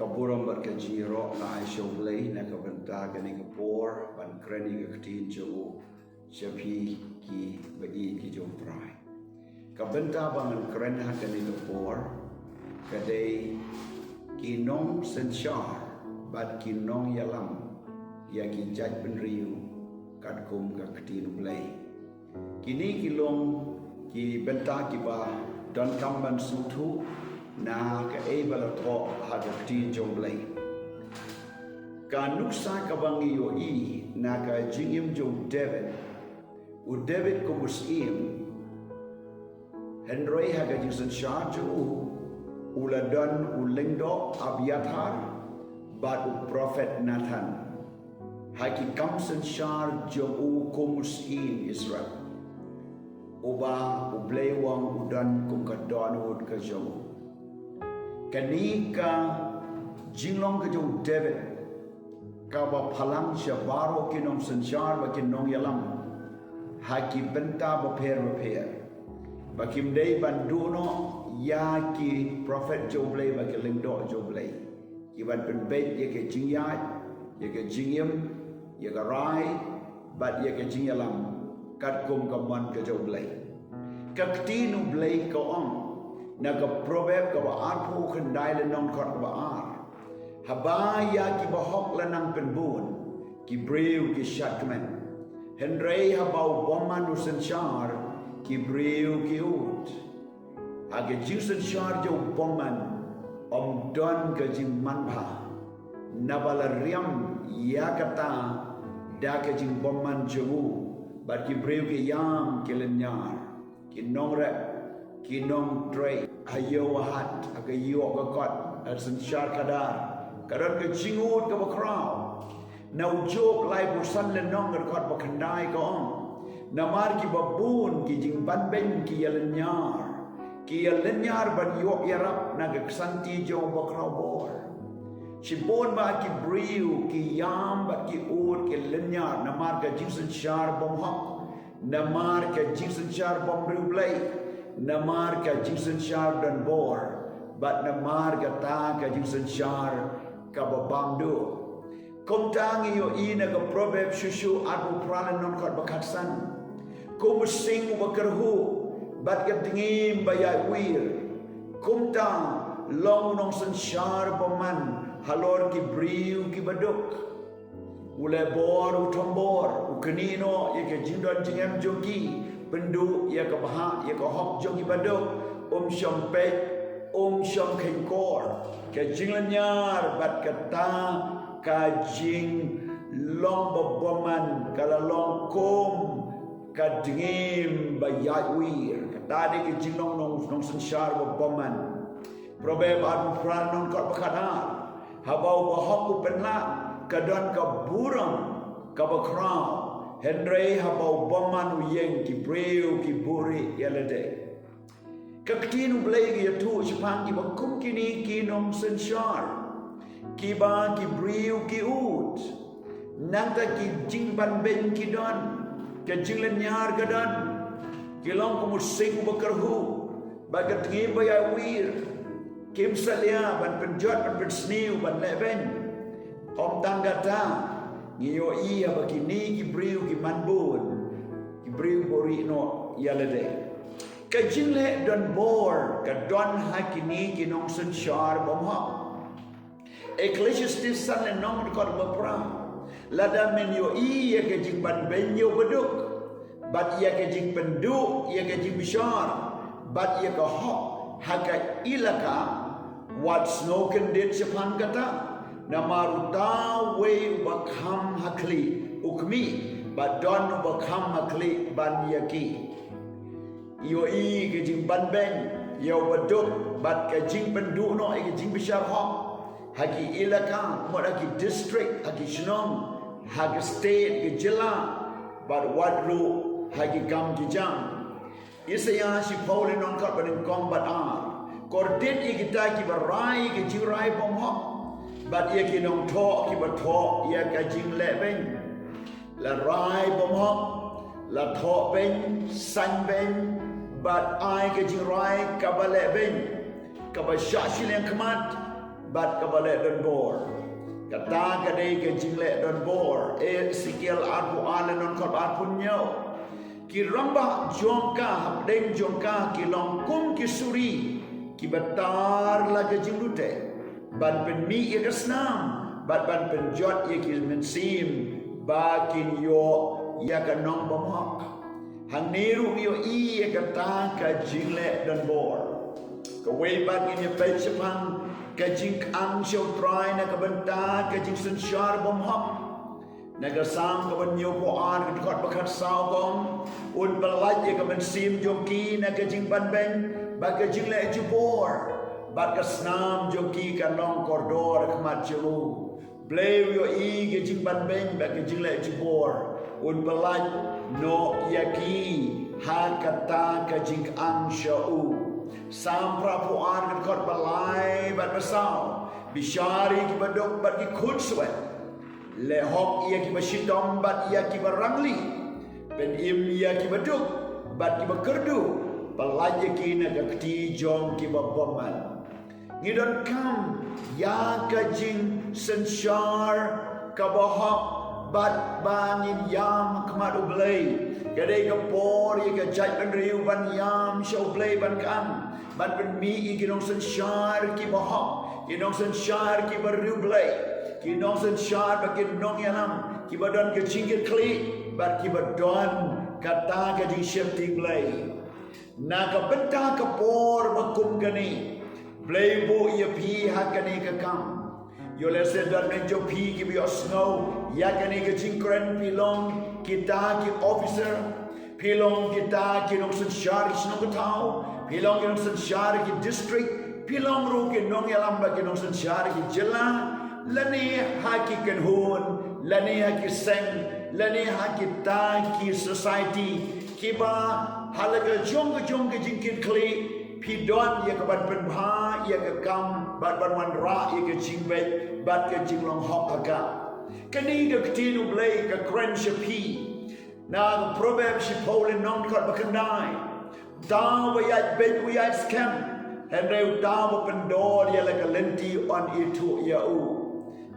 kaburam bat ka jiro na ai shoblei na ka banta ka ni ka por ban kreni ka tin jo chapi ki bagi ki jo prai ka banta bangan kren ha ka ni ka por ka dei ki nong senchar bat ki nong yalam ya ki jaj ben riu kat kum ka tin blei kini ki long ki banta ki ba don kamban sutu na ka bala to ha ka tin jo blei ka nuksa ka bangi yo I na ka jingim jo David u David ko musim Henry ha ka jingsan charge uladon ulengdo Abiathar bat u prophet Nathan haki kamsen shar jo ko musim Israel uba ublei wang udan kum ka donwood ka jo kani ka jinglong ka jo David ka ba phalang shabaro kinom sanchar ba kinong yalam haki benta ba pher ba kim dei banduno ya ki prophet joblei ba ke lengdo joblei ki ban pen bet ye ke jingyat ye ke jingyam ye ke rai bat ye ke jingyalam kat kum ka man ke joblei ka ktinu blei ko on na ka proverb ka ba arpu khandai le nong khot ba ar habaya ki bahok lanang penbun ki breu ki shatman henrei habau boman usenchar ki breu ki ut age jusen char jo boman om don ka jing manpha nabala riam ya kata da ka jing boman jo bat ki breu ki yam ki lenyar ki nong rep ki nong trei ayo hat aga yo ka kot asenchar kadar kadang ke jingut ke bakrau nau job lai bosan le nong kot bakandai ko namar ki babun ki jing ban ben ki yalenyar ban yo yarap na ke santi jo bakrau bor sibon ba ki briu ki yam ba ki ut ki lenyar namar ke jingsen char bom hok namar ke jingsen char bom rublai namar ke jingsen char dan bor bat namar ke ta ke jingsen char kababamdu komtangi yo ina ka proverb shushu adu pralan non kot bakatsan kum sing bakarhu bat ka tingim bayai wir kumtang long nong sanshar paman halor ki briu ki baduk ule bor utombor ukenino ye ke jindon jingem jogi pendu ye ka baha ye ka hok jogi baduk shompe shom kengkor ke jinglanyar bat kata ka jing long boman kala long kom ka dingim bayat wir kata de ke jinglong nong sanshar boman proverb adu pran non kot bakana habau bahok penla kadon ka burang ka bakrau henrei habau boman uyeng ki breu ki buri yalade kaktinu blegi yatu chapang ki bakum kini kinom senshar ki ba ki briu ki ut nangta ki jingban ben ki don ke jinglenyar gadan ki long ko musing bakarhu bagat ngi baya wir kim salia ban penjot ban sniu ban leben om tanggata ngiyo iya bakini ki briu ki manbun ki briu bori no yalade ka jingle don bor ka don hakini ki nong sanchar bomha Ecclesiastes san le nong ko bapra lada men yo I ye ke jing ban ben yo beduk bat ye ke jing pendu ye ke jing bishar bat ye ka ho haka ilaka what snow can did sepang kata namaruta we bakam hakli ukmi but don bakam hakli ban yaki yo I ke jing ban ben yo beduk bat ke jing pendu no ke jing bishar ho haki ilaka modaki district haki shnong haki state ke jila but wadru haki kam ki jam isaya si paul non ka ban combat ar kordit ikita ki barai ki jirai bom ho but ye ki nong tho ki ba tho ye ka jing le ben la rai bom ho la tho ben san ben but ai ke jing rai ka ba le ben ka ba sha shi len kmat bat kabale don bor kata kadai ke jingle don bor Ezekiel arpu ale non kol arpu nyo ki ramba jongka deng jongka ki longkum ki suri ki batar la ke jinglute ban pen mi ye kesnam bat ban pen jot ye ki mensim bakin yo ya ka nong bomhok hang niru yo I ye kata ka jingle don bor ka way back in your page upon ka jing ang show try na ka banta ka jing sun shar bomhok nagasam ka ban yo po an ka kot bakat sao gom un balaj ye ka ban sim joki na ka jing ban ben ba ka jing le jubor ba ka snam joki ka long kordor ka mat julu blay yo I ka jing ban ben ba ka jing le jubor un balaj no yaki ha kata ka jing ang show sam prapu an ka kot balai ba pasao bishari ki badok ba ki khudswe le hok ia ki basidom bat ia ki barangli ben im ia ki baduk bat ki bakerdu palaje ki na kakti jong ki babaman ngidon kam ya kajing senshar kabahok bat bangin yam kmat ublay kadai kapor ia ka jai ban riu ban yam show play ban kam bat ben mi I kinong senshar ki bahok kinong senshar ki bariu blay kinong sen syar bakin nong yalam kibadon ke cingkir klik bat kibadon kata ke jing syafting blay na ka benta ka por bakum gani blay bu ia pi hakani ke kam yo le sedar menjo pi ki bio snow yakani ke jingkren pilong kita ki officer pilong kita ki nong sen syar snow ke tau pilong ki nong sen syar ki district pilong ru ki nong yalam bakin nong sen syar ki jela lani haki kenhun lani haki seng lani haki ta ki society kiba halaga jong jingkin kli pidon ya ke ban pen bha ya ke kam bat ban wan ra ya ke jingbe bat ke jinglong hok aga kani ke tinu blay ke kren shapi na proverb shi polin non kot bakandai ta wa ya bet wa ya scam hendreu ta wa pendor ya la ke lenti on itu ya u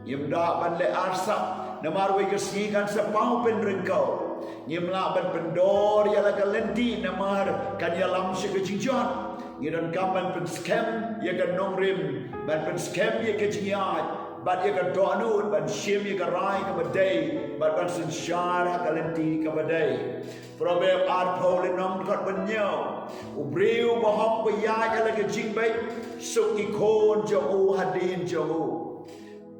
Yimda ban le arsap namar we kesikan sepau penrengkau Yimla ban pendor ya la kalenti namar kan ya lam se kejinjot ngidan kapan pen scam ya kan nongrim ban pen scam ya kejingat ban ya kan doanut ban shim ya karai ka badai ban ban sen shar ha kalenti ka badai proverb ar pole nom kot banyo ubriu bahok ya ya la kejingbai suk ikon jo u hadin jo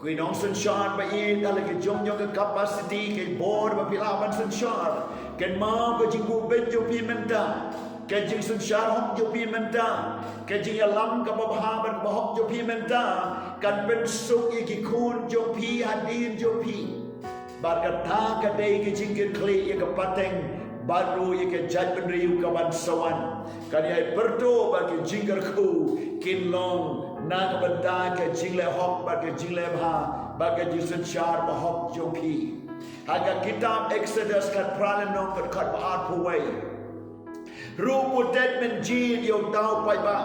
kui nong sunshine ba in ala ke jong ke capacity ke bor ba pilaban sunshine ken ma ko jing bu ben jo pi menta ke jing sunshine hok jo pi menta ke jing alam ka ba ha ban ba hok jo pi menta kan ben suk ki kun jo pi hadin jo pi bar ka tha ka dei ke jing ke kli ye ka pateng baru ye ke jaj ben riu ka ban sawan kan ye berdo ba ke jingger ku kin long na ka banta ke jingle hok ba ke jingle bha ba ke jisen char ba hok joki haga kitab Exodus kat pralan nong kat baat puway rupu tetmen jid yo tau pai ba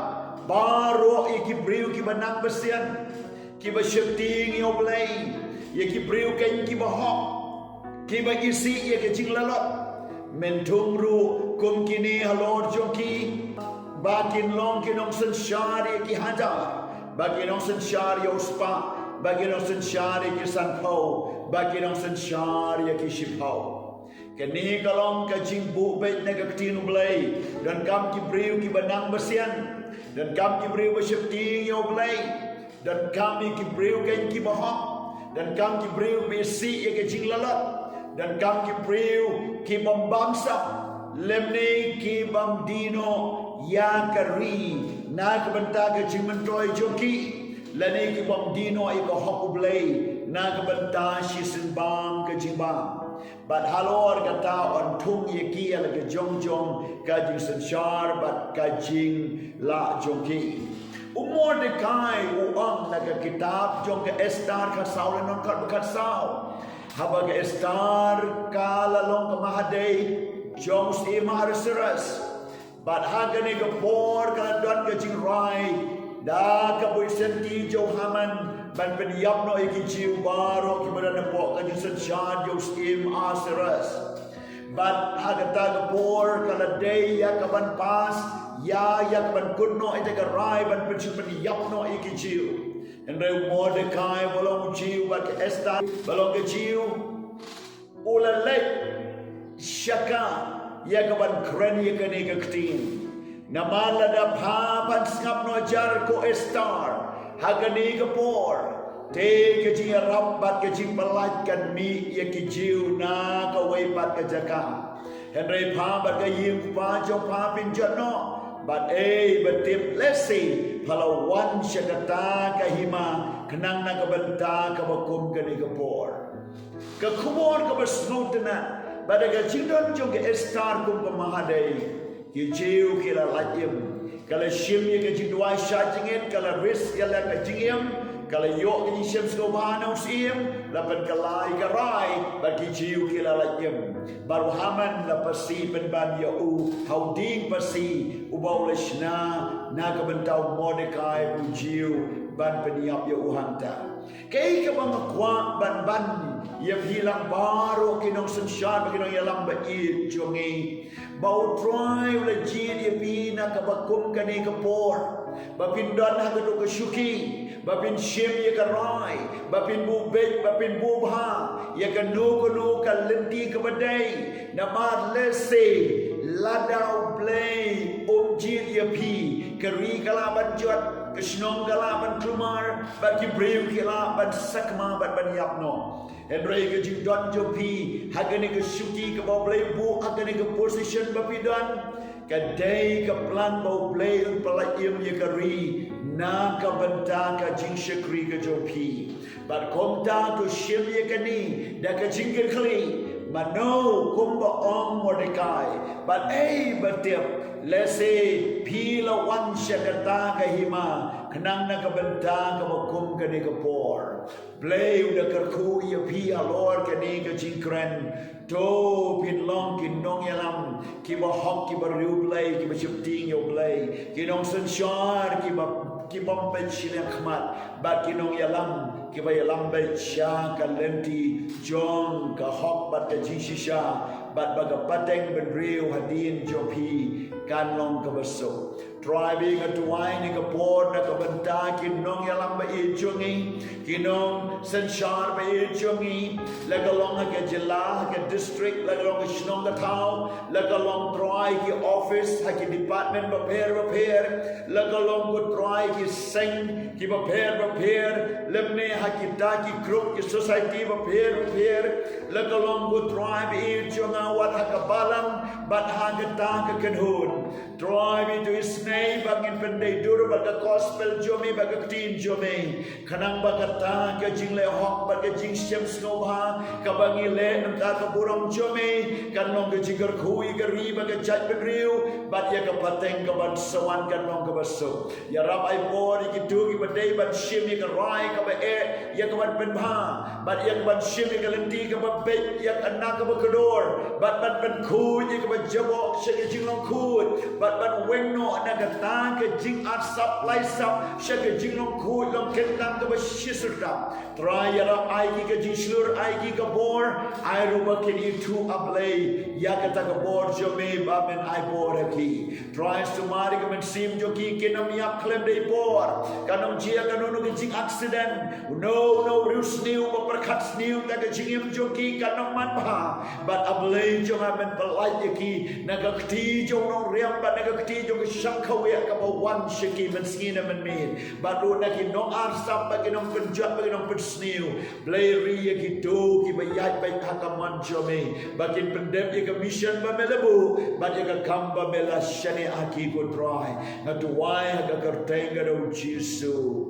baro iki briu ki banang besian ki ba shifting yo blay ye ki briu ken ki ba hok ki ba isi ye ke jingle lot mentung ru kum kini halor joki bakin long kinong sen shari ki hajar bagi nong sensyar ya uspa bagi nong sensyar ya sanpau bagi nong sensyar ya shipau kini kalong ka jingbu bet na kaktinu blay dan kam ki briu ki banang besian dan kam ki briu besyepting ya blay dan kam ki briu ken ki bahok dan kam ki briu besi ya ke jinglalat dan kam ki briu ki bambangsa lemni ki bang dino ya kari na kabanta ke jimentoy joki lani ki bang dino ai ko hokublay na kabanta shi sinbang ke jimbang bat halor kata on tung ye ki ala ke jong ka jing senshar bat ka jing la joki umor de kai uang na ke kitab jong ke estar ka saulen non kat bekat sau haba ke estar kala long ke mahadei jong si mahar seras bat hagani ke por kala don ke jing rai da ka boy senti jo haman ban pen yap no iki jiu baro ki badan po ka jusan shad jo skim aseras but hagata ga por kala day ya ka ban pas ya ban kunno ite ka rai ban pen yap no iki jiu and re Mordecai balong jiu bat Esther balong ke jiu ula lek Shaka yakaban krani yakani kaktin namala da papan skap no jar ko estar hagani kapor te kaji rabat kaji balajkan mi yakijiu na kawai pat kajaka henry pabat kayim pajo papin jano but batip lesi palawan syakata kahima kenang na kabanta kabakum kani kapor kakumor kabasnutana Badaga cindon jong ke estar kum ke mahadai ki jeu ki la lajim kala shim ye ke jindwa sha jingin kala ris ya la ke jingim kala yo ke shim sto bana usim la ban kala ke rai ba ki jeu ki la lajim baru haman la pasi ben ban ya u hauding pasi u baulashna na ke bentau Mordecai bu jeu ban peniap ya u hanta kei ke bang kwa ban ia hilang baru kinong sensyar kinong yalang baid jongi bau try ula jid ia pina kabakum kani kapor bapin don hagado kasyuki bapin shim ia karai bapin bubek bapin bubha ia kanu kalenti kabadai namar lese ladau play jid ia pi kari kalaban jot Krishnong kalaban klumar bagi breu kalaban sakma ban yapno Henry ke jidon jopi hagani ke syuki ke bau play bu hagani ke position bapidan kadai ke plan bau play pelayim ye kari na ka benta ka jing syakri ke jopi bat komta to shim ye kani da ka jingir kli mano kumba ong Mordecai but batip lese pila wan syakata kahima kenang na kabenta kabakum kani kapor play udah kerku ya pia lor kani ka jingkren to pin long kinong yalam kiba hok kiba riu play kiba shifting yo play kinong sensyar kiba pensilen khmat bat kinong yalam kiba yalam bet sya kalenti jong ka hok bat ka jishisha bat baga pateng ben riu hadin jopi kanong kabaso driving at wine ka por na kabanta kinong yalang ba ichungi kinong senshar ba ichungi lagalong ka jila ka district lagalong ka shnong ka tao lagalong try ki office ha ki department ba pair lagalong ko try ki sing ki ba pair lemne ha ki ta ki group ki society ba pair lagalong ko try ba ichunga wat ha ka balang bat ha ka ta ka kanhun drive into his name bangin pendai dur baga gospel jomi baga tin jomi kanang baga ta ka jingle hok baga jing shem snobha ka bangi le nang ka burong jomi kanong ka jingar khui ka ri baga jat bedriu bat ya ka pateng ka ban sawan kanong ka baso ya rab ai por ki tu ki badai ban shim ka rai ka ba ya ka ban penbha bat ya ka ban shim ka lenti ka ba be ya anak ka ba kedor bat ban khu ka ba jabo she jinglong khu bat weng no nagata ke jing asap laisap syake jing long khu long kentang ke bashisra trayara aigi ke jing slur aigi ke bor ai ruba ke itu ablay ya kata ke bor jome bamen ai bor ki tries to mari ke men sim joki ke nam yap klem dei bor kanam jia kanono ke jing accident no rus new perkat new ta ke jing joki kanam man ba but ablay joma men pelai ki nagakti jong no riam ba nagakti jong syangkau ya ka bawan syaki men skina men min baru naki no arsap bagi no penjat bagi no pensniu bleri ya gitu ki bayat bai hakaman jome bagi pendem ya ka mission ba melebu bagi ka kamba mela shani aki ko dry na tuwai ka kertenga do jisu